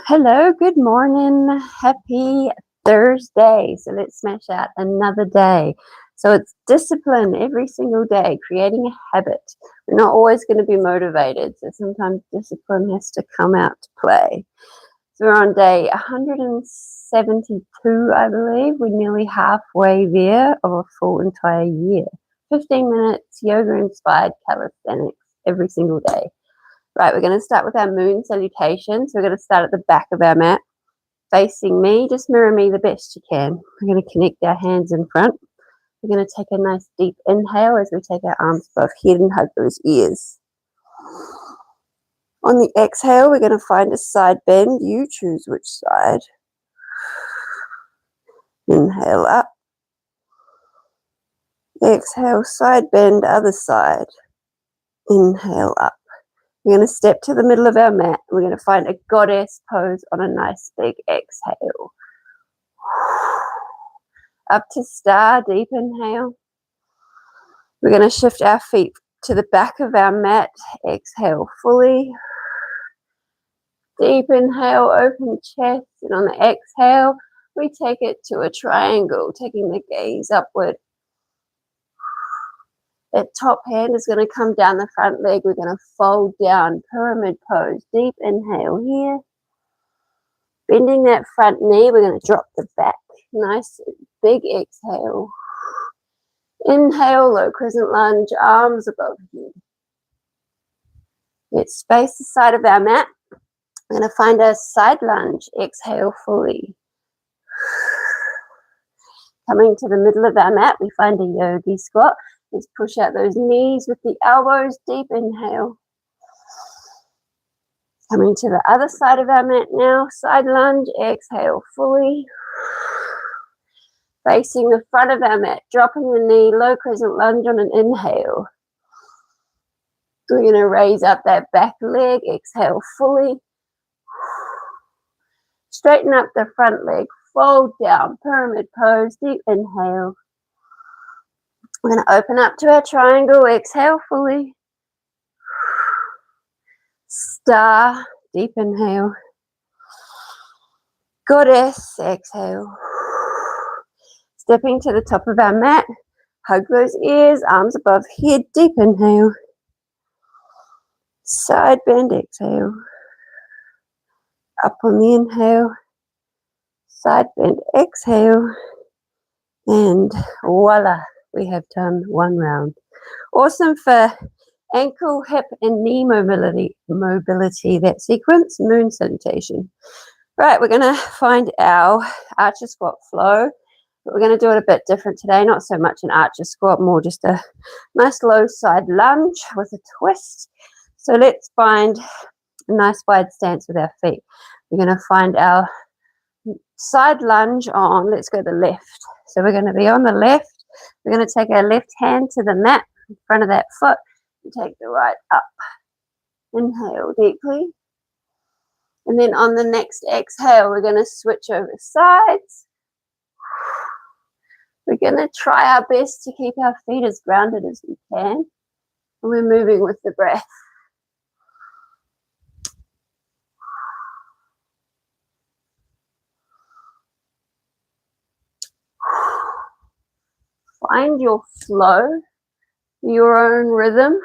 Hello, good morning. Happy Thursday. So let's smash out another day. So it's discipline every single day, creating a habit. We're not always going to be motivated, so sometimes discipline has to come out to play. So we're on day 172, I believe. We're nearly halfway there of a full entire year. 15 minutes yoga-inspired calisthenics every single day. Right, we're going to start with our moon salutation. So we're going to start at the back of our mat, facing me. Just mirror me the best you can. We're going to connect our hands in front. We're going to take a nice deep inhale as we take our arms above head and hug those ears. On the exhale, we're going to find a side bend. You choose which side. Inhale up. Exhale, side bend, other side. Inhale up. We're going to step to the middle of our mat. We're going to find a goddess pose on a nice big exhale. Up to star, deep inhale. We're going to shift our feet to the back of our mat. Exhale fully. Deep inhale, open chest. And on the exhale, we take it to a triangle, taking the gaze upward. That top hand is going to come down the front leg. We're going to fold down, pyramid pose. Deep inhale here. Bending that front knee, we're going to drop the back. Nice big exhale. Inhale, low crescent lunge, arms above head. Let's space the side of our mat. We're going to find a side lunge. Exhale fully. Coming to the middle of our mat, we find a yogi squat. Let's push out those knees with the elbows. Deep inhale. Coming to the other side of our mat now. Side lunge. Exhale fully. Facing the front of our mat. Dropping the knee. Low crescent lunge on an inhale. We're going to raise up that back leg. Exhale fully. Straighten up the front leg. Fold down. Pyramid pose. Deep inhale. We're going to open up to our triangle. Exhale fully. Star. Deep inhale. Goddess. Exhale. Stepping to the top of our mat. Hug those ears. Arms above head. Deep inhale. Side bend. Exhale. Up on the inhale. Side bend. Exhale. And voila. We have done one round. Awesome for ankle, hip, and knee mobility, that sequence, moon salutation. Right, we're going to find our archer squat flow. But we're going to do it a bit different today. Not so much an archer squat, more just a nice low side lunge with a twist. So let's find a nice wide stance with our feet. We're going to find our side lunge on, let's go the left. So we're going to be on the left. We're going to take our left hand to the mat in front of that foot and take the right up. Inhale deeply. And then on the next exhale, we're going to switch over sides. We're going to try our best to keep our feet as grounded as we can. And we're moving with the breath. Find your flow, your own rhythm,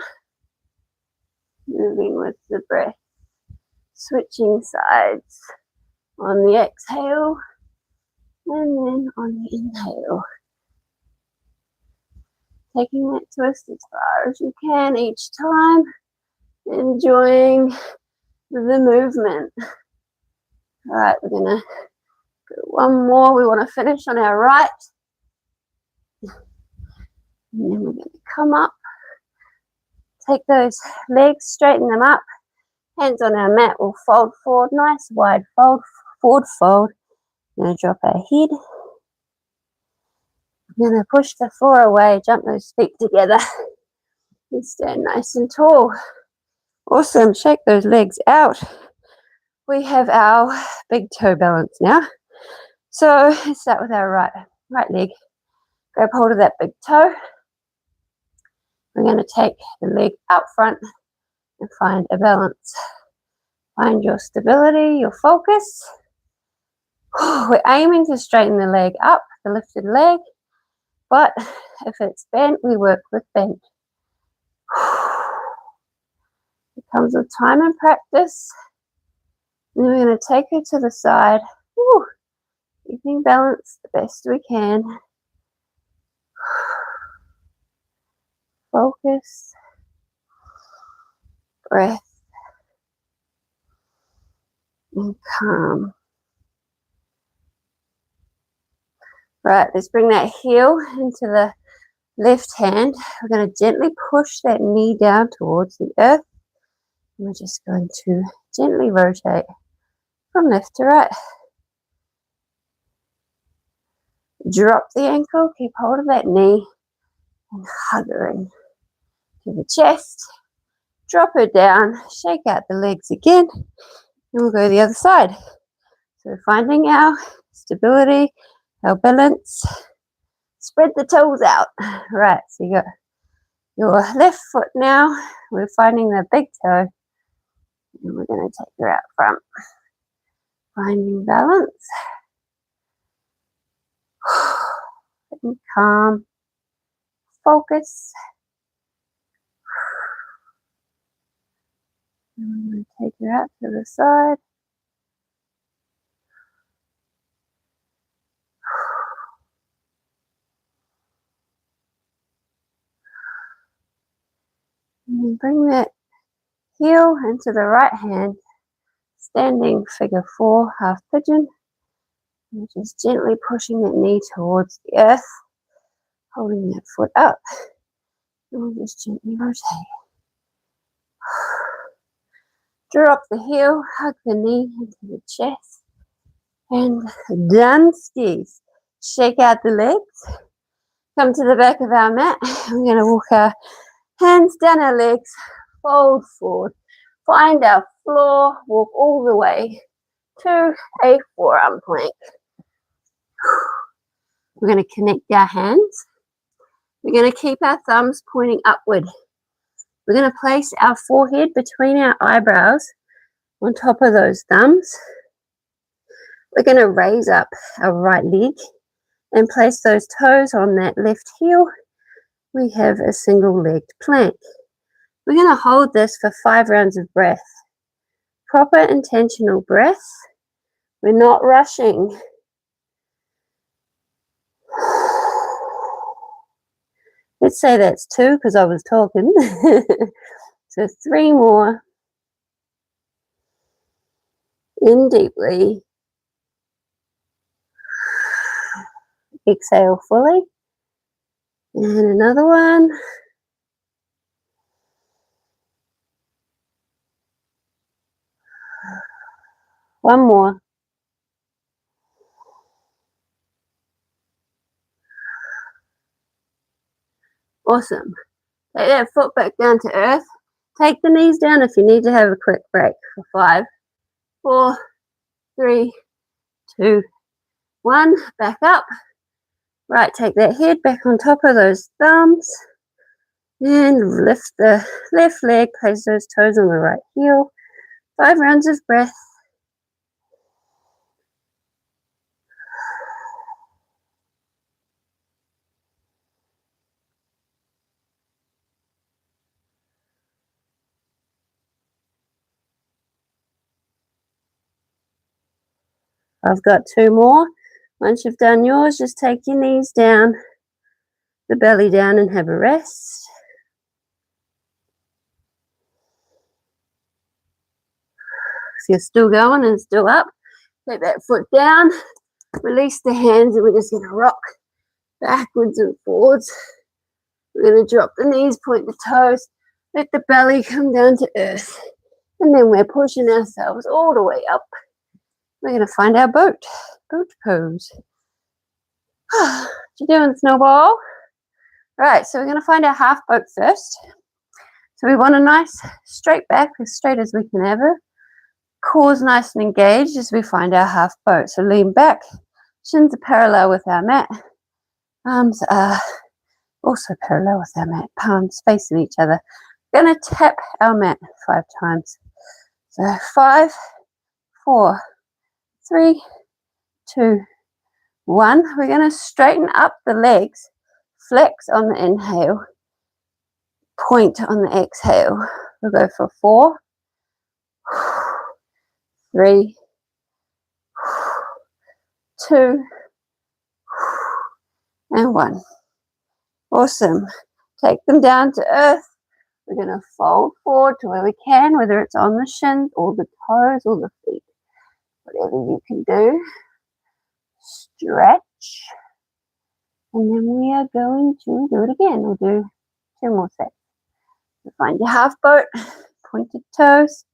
moving with the breath, switching sides on the exhale and then on the inhale. Taking that twist as far as you can each time, enjoying the movement. All right, we're going to go one more. We want to finish on our right. And then we're going to come up, take those legs, straighten them up, hands on our mat, we'll fold forward, nice wide fold, forward fold. We're going to drop our head. We're going to push the floor away, jump those feet together, and stand nice and tall. Awesome, shake those legs out. We have our big toe balance now. So let's start with our right leg. Grab hold of that big toe. We're going to take the leg out front and find a balance. Find your stability, your focus. We're aiming to straighten the leg up, the lifted leg, but if it's bent, we work with bent. It comes with time and practice. And then we're going to take it to the side. Woo. Keeping balance the best we can. Focus. Breath. And calm. Right, let's bring that heel into the left hand. We're going to gently push that knee down towards the earth. And we're just going to gently rotate from left to right. Drop the ankle, keep hold of that knee, and hug her in to the chest. Drop her down, shake out the legs again, and we'll go the other side. So finding our stability, our balance. Spread the toes out. Right, so you got your left foot now. We're finding the big toe, and we're going to take her out front. Finding balance. And calm. Focus. And we're going to take her out to the side. And then bring that heel into the right hand. Standing figure 4, half pigeon. And just gently pushing that knee towards the earth. Holding that foot up. And we'll just gently rotate. Drop the heel, hug the knee into the chest. And done skis. Shake out the legs. Come to the back of our mat. We're going to walk our hands down our legs. Fold forward. Find our floor. Walk all the way to a forearm plank. We're going to connect our hands. We're going to keep our thumbs pointing upward. We're going to place our forehead between our eyebrows on top of those thumbs. We're going to raise up our right leg and place those toes on that left heel. We have a single-legged plank. We're going to hold this for 5 rounds of breath. Proper intentional breath. We're not rushing. Let's say that's 2 because I was talking. So 3 more. In deeply. Exhale fully. And another one. One more. Awesome. Take that foot back down to earth. Take the knees down if you need to have a quick break for 5, 4, 3, 2, 1. Back up. Right, take that head back on top of those thumbs. And lift the left leg. Place those toes on the right heel. 5 rounds of breath. I've got 2 more. Once you've done yours, just take your knees down, the belly down, and have a rest. If you're still going and still up, take that foot down, release the hands, and we're just going to rock backwards and forwards. We're going to drop the knees, point the toes, let the belly come down to earth. And then we're pushing ourselves all the way up. We're going to find our boat pose. What you doing, Snowball? Right, so we're going to find our half boat first. So we want a nice straight back, as straight as we can ever. Core's nice and engaged as we find our half boat. So lean back, shins are parallel with our mat. Arms are also parallel with our mat, palms facing each other. We're going to tap our mat 5 times. So 5, 4, 3, 2, 1. We're going to straighten up the legs, flex on the inhale, point on the exhale. We'll go for 4, 3, 2, and 1. Awesome. Take them down to earth. We're going to fold forward to where we can, whether it's on the shins or the toes or the feet. Whatever you can do. Stretch. And then we are going to do it again. We'll do 2 more sets. So find your half boat, pointed toes,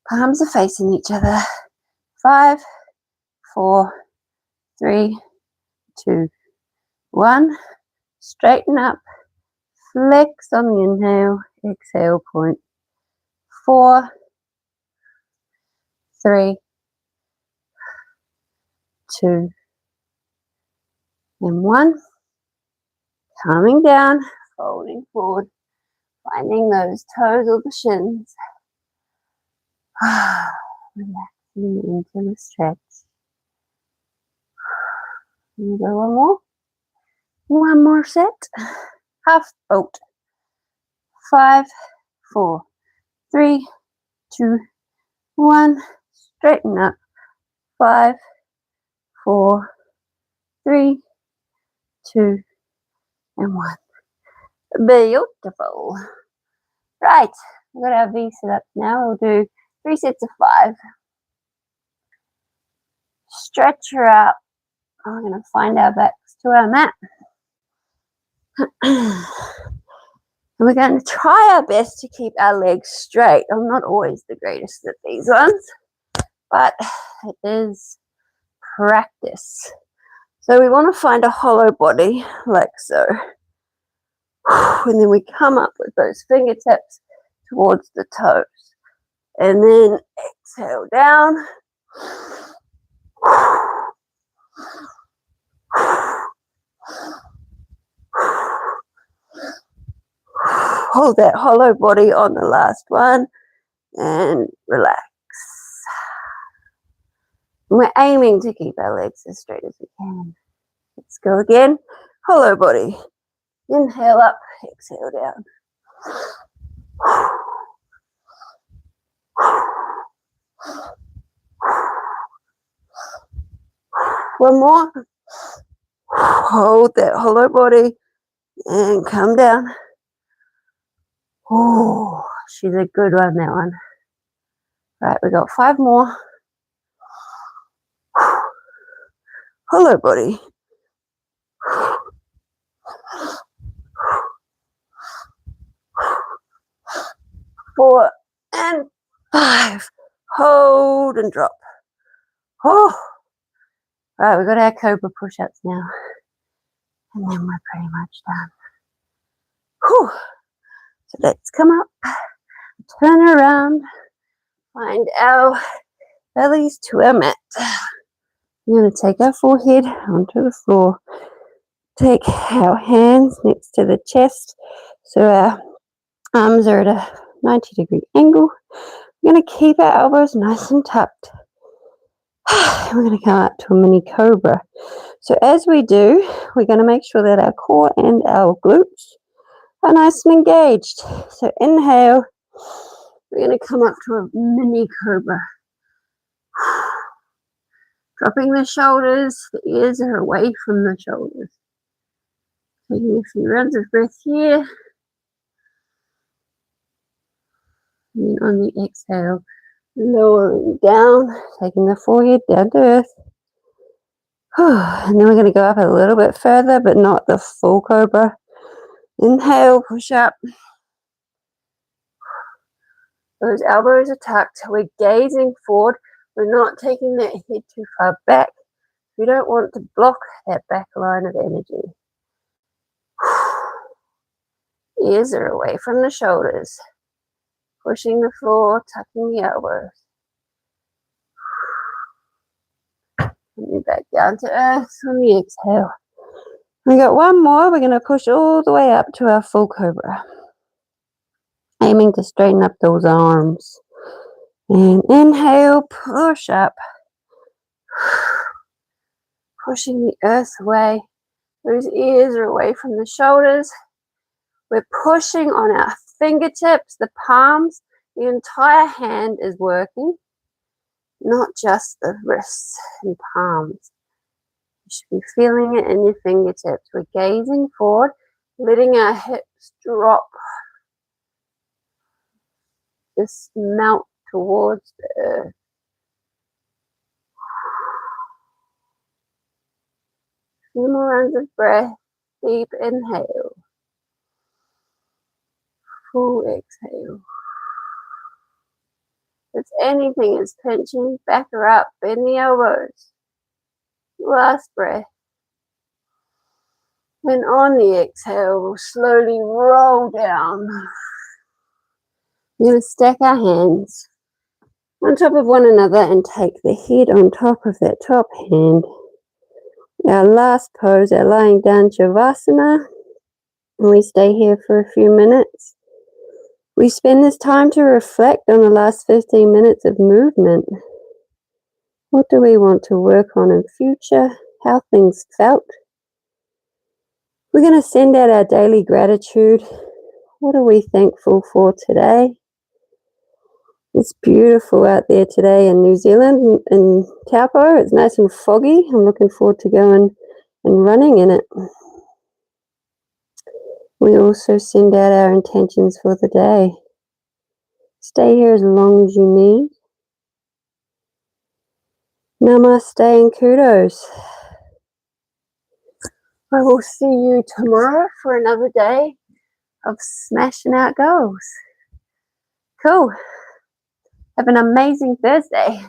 palms are facing each other. 5, 4, 3, 2, 1. Straighten up. Flex on the inhale. Exhale, point. 4, 3, 2, and 1. Coming down, folding forward, finding those toes or the shins. Relaxing into the stretch. And go one more. One more set. Half boat. 5, 4, 3, 2, 1. Straighten up. 5, 4, 3, 2, and 1. Beautiful. Right, we've got our V set up now. We'll do 3 sets of 5. Stretch her out. We're going to find our backs to our mat. And we're going to try our best to keep our legs straight. I'm not always the greatest at these ones, but it is practice. So we want to find a hollow body like so. And then we come up with those fingertips towards the toes. And then exhale down. Hold that hollow body on the last one and relax. We're aiming to keep our legs as straight as we can. Let's go again. Hollow body. Inhale up, exhale down. One more. Hold that hollow body and come down. Oh, she's a good one, that one. Right, we got 5 more. Hollow body. 4 and 5. Hold and drop. Oh. Right, we've got our Cobra Push-ups now. And then we're pretty much done. Whew. So let's come up, turn around, find our bellies to our mat. We're going to take our forehead onto the floor. Take our hands next to the chest so our arms are at a 90-degree angle. We're going to keep our elbows nice and tucked. We're going to come up to a mini cobra. So as we do, we're going to make sure that our core and our glutes are nice and engaged. So inhale, we're going to come up to a mini cobra. Dropping the shoulders, the ears are away from the shoulders. Taking a few rounds of breath here. And then on the exhale, lowering down, taking the forehead down to earth. And then we're going to go up a little bit further, but not the full cobra. Inhale, push up. Those elbows are tucked. We're gazing forward. We're not taking that head too far back. We don't want to block that back line of energy. Ears are away from the shoulders. Pushing the floor, tucking the elbows. Coming back down to earth on the exhale. We got one more. We're going to push all the way up to our full cobra. Aiming to straighten up those arms. And inhale, push up. Pushing the earth away. Those ears are away from the shoulders. We're pushing on our fingertips, the palms. The entire hand is working, not just the wrists and palms. You should be feeling it in your fingertips. We're gazing forward, letting our hips drop. Just melt towards the earth. Few more rounds of breath. Deep inhale. Full exhale. If anything is pinching, back her up. Bend the elbows. Last breath. And on the exhale, we'll slowly roll down. We're going to stack our hands on top of one another and take the head on top of that top hand. Our last pose, our lying down Savasana. And we stay here for a few minutes. We spend this time to reflect on the last 15 minutes of movement. What do we want to work on in future? How things felt? We're going to send out our daily gratitude. What are we thankful for today? It's beautiful out there today in New Zealand, in Taupo. It's nice and foggy. I'm looking forward to going and running in it. We also send out our intentions for the day. Stay here as long as you need. Namaste and kudos. I will see you tomorrow for another day of smashing out goals. Cool. Have an amazing Thursday.